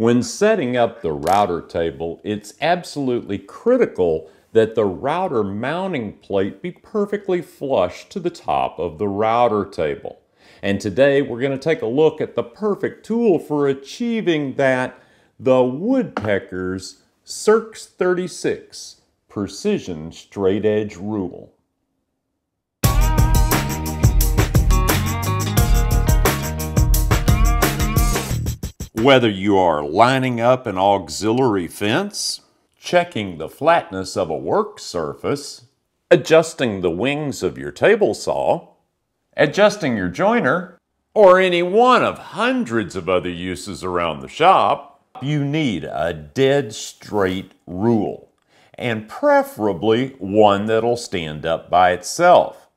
When setting up the router table, it's absolutely critical that the router mounting plate be perfectly flush to the top of the router table. And today we're going to take a look at the perfect tool for achieving that, the Woodpecker's SERX 36 Precision Straight Edge Rule. Whether you are lining up an auxiliary fence, checking the flatness of a work surface, adjusting the wings of your table saw, adjusting your joiner, or any one of hundreds of other uses around the shop, you need a dead straight rule, and preferably one that'll stand up by itself.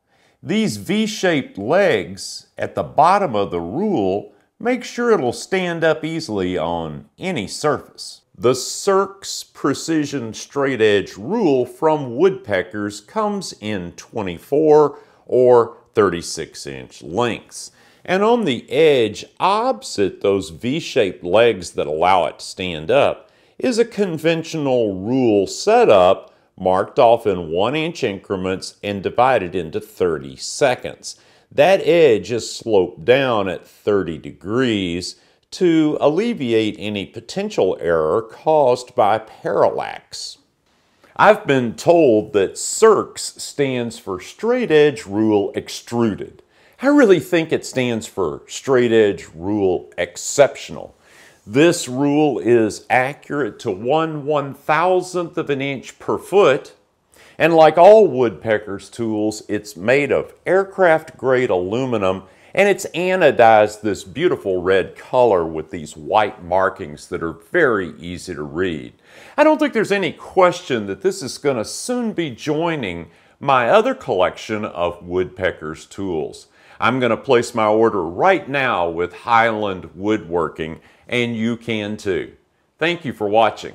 These V-shaped legs at the bottom of the rule make sure it'll stand up easily on any surface. The SERX Precision Straight Edge Rule from Woodpeckers comes in 24 or 36-inch lengths. And on the edge, opposite those V-shaped legs that allow it to stand up, is a conventional rule setup marked off in 1-inch increments and divided into 30 seconds. That edge is sloped down at 30 degrees to alleviate any potential error caused by parallax. I've been told that SERX stands for Straight Edge Rule Extruded. I really think it stands for Straight Edge Rule Exceptional. This rule is accurate to 1/1000th of an inch per foot. And like all Woodpecker's tools, it's made of aircraft-grade aluminum, and it's anodized this beautiful red color with these white markings that are very easy to read. I don't think there's any question that this is going to soon be joining my other collection of Woodpecker's tools. I'm going to place my order right now with Highland Woodworking, and you can too. Thank you for watching.